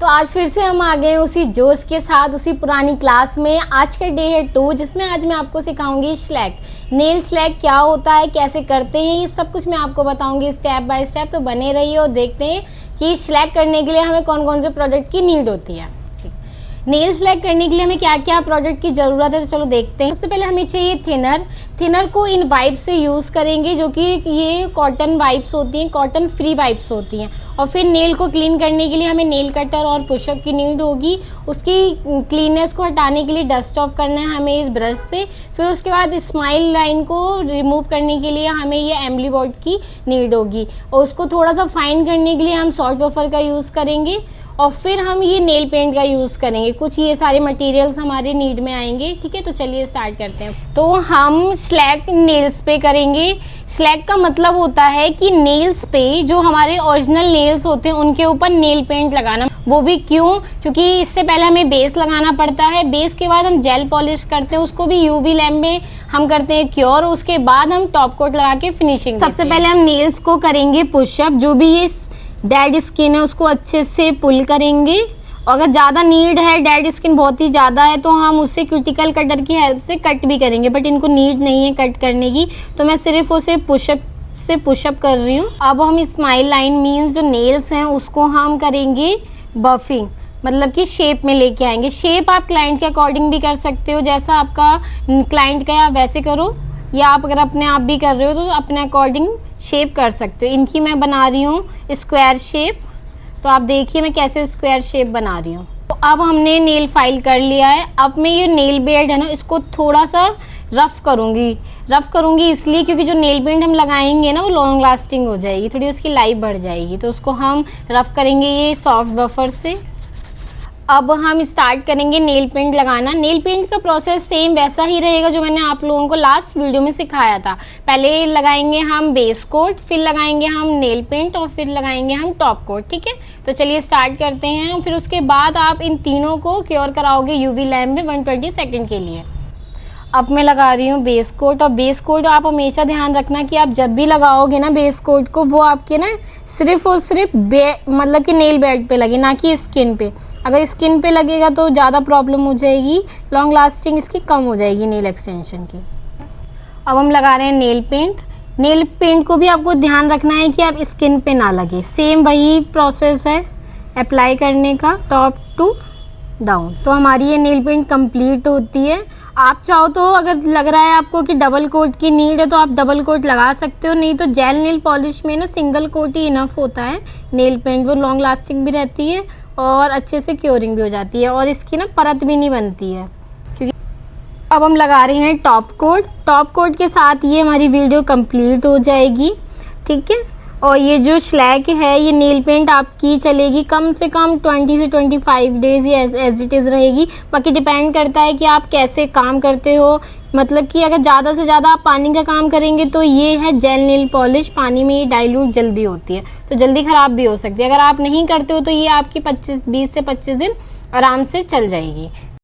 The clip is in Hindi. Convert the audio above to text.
तो आज फिर से हम आ गए उसी जोश के साथ उसी पुरानी क्लास में। आज का डे है 2, जिसमें आज मैं आपको सिखाऊंगी स्लैक। नेल स्लैक क्या होता है, कैसे करते हैं, ये सब कुछ मैं आपको बताऊंगी स्टेप बाय स्टेप। तो बने रहिए और देखते हैं कि स्लैक करने के लिए हमें कौन कौन से प्रोडक्ट की नीड होती है। नेल स्लैक करने के लिए हमें क्या क्या प्रोडक्ट की ज़रूरत है, तो चलो देखते हैं। सबसे पहले हमें चाहिए थिनर। थिनर को इन वाइप्स से यूज़ करेंगे, जो कि ये कॉटन वाइप्स होती हैं, कॉटन फ्री वाइप्स होती हैं। और फिर नेल को क्लीन करने के लिए हमें नेल कटर और पुशअप की नीड होगी। उसकी क्लीननेस को हटाने के लिए डस्ट ऑफ करना है हमें इस ब्रश से। फिर उसके बाद स्माइल लाइन को रिमूव करने के लिए हमें ये एम्बली बोर्ड की नीड होगी। और उसको थोड़ा सा फाइन करने के लिए हम सॉल्ट बफर का यूज़ करेंगे। और फिर हम ये नेल पेंट का यूज़ करेंगे। कुछ ये सारे मटेरियल्स हमारे नीड में आएंगे, ठीक है। तो चलिए स्टार्ट करते हैं। तो हम स्लैक नेल्स पे करेंगे। स्लैक का मतलब होता है कि नेल्स पे, जो हमारे ओरिजिनल नेल्स होते हैं, उनके ऊपर नेल पेंट लगाना। वो भी क्यों? क्योंकि इससे पहले हमें बेस लगाना पड़ता है। बेस के बाद हम जेल पॉलिश करते हैं, उसको भी यूवी लैम्प में हम करते हैं क्योर। उसके बाद हम टॉप कोट लगा के फिनिशिंग। सबसे पहले हम नेल्स को करेंगे पुशअप। जो भी ये डेड स्किन है उसको अच्छे से पुल करेंगे। और अगर ज़्यादा नीड है, डेड स्किन बहुत ही ज़्यादा है, तो हम उससे क्यूटिकल कटर की हेल्प से कट भी करेंगे। बट इनको नीड नहीं है कट करने की, तो मैं सिर्फ उसे पुशअप कर रही हूँ। अब हम स्माइल लाइन मीन्स जो नेल्स हैं उसको हम करेंगे बफिंग, मतलब कि शेप में लेके आएंगे। शेप आप क्लाइंट के अकॉर्डिंग भी कर सकते हो, जैसा आपका क्लाइंट का आप वैसे करो, या आप अगर अपने आप भी कर रहे हो तो अपने अकॉर्डिंग शेप कर सकते हो। इनकी मैं बना रही हूँ स्क्वायर शेप। तो आप देखिए मैं कैसे स्क्वायर शेप बना रही हूँ। तो अब हमने नेल फाइल कर लिया है। अब मैं ये नेल बेड है ना, इसको थोड़ा सा रफ करूँगी इसलिए क्योंकि जो नेल पेंट हम लगाएंगे ना वो लॉन्ग लास्टिंग हो जाएगी, थोड़ी उसकी लाइफ बढ़ जाएगी। तो उसको हम रफ करेंगे ये सॉफ्ट बफर से। अब हम स्टार्ट करेंगे नेल पेंट लगाना। नेल पेंट का प्रोसेस सेम वैसा ही रहेगा जो मैंने आप लोगों को लास्ट वीडियो में सिखाया था। पहले लगाएंगे हम बेस कोट, फिर लगाएंगे हम नेल पेंट और फिर लगाएंगे हम टॉप कोट, ठीक है। तो चलिए स्टार्ट करते हैं। फिर उसके बाद आप इन तीनों को क्योर कराओगे यूवी लैम्प में 120 सेकेंड के लिए। अब मैं लगा रही हूँ बेस कोट। और बेस कोट आप हमेशा ध्यान रखना कि आप जब भी लगाओगे ना बेस कोट को, वो आपके ना सिर्फ और सिर्फ मतलब कि नेल बेड पे लगे, ना कि स्किन पे। अगर स्किन पे लगेगा तो ज़्यादा प्रॉब्लम हो जाएगी, लॉन्ग लास्टिंग इसकी कम हो जाएगी नेल एक्सटेंशन की। अब हम लगा रहे हैं नेल पेंट। नेल पेंट को भी आपको ध्यान रखना है कि आप स्किन पे ना लगे। सेम वही प्रोसेस है अप्लाई करने का, टॉप टू डाउन। तो हमारी ये नेल पेंट कंप्लीट होती है। आप चाहो तो अगर लग रहा है आपको कि डबल कोट की नीड है तो आप डबल कोट लगा सकते हो, नहीं तो जेल नेल पॉलिश में ना सिंगल कोट ही इनफ होता है नेल पेंट। वो लॉन्ग लास्टिंग भी रहती है और अच्छे से क्योरिंग भी हो जाती है, और इसकी ना परत भी नहीं बनती है। क्योंकि अब हम लगा रहे हैं टॉप कोट। टॉप कोट के साथ ये हमारी वीडियो कंप्लीट हो जाएगी, ठीक है। और ये जो स्लैक है, ये नेल पेंट आपकी चलेगी कम से कम 20 से 25 डेज, ये एज इट इज़ रहेगी। बाकी डिपेंड करता है कि आप कैसे काम करते हो। मतलब कि अगर ज़्यादा से ज़्यादा आप पानी का काम करेंगे तो ये है जेल नेल पॉलिश, पानी में ये डाइल्यूट जल्दी होती है, तो जल्दी ख़राब भी हो सकती है। अगर आप नहीं करते हो तो ये आपकी 20 से 25 दिन आराम से चल जाएगी।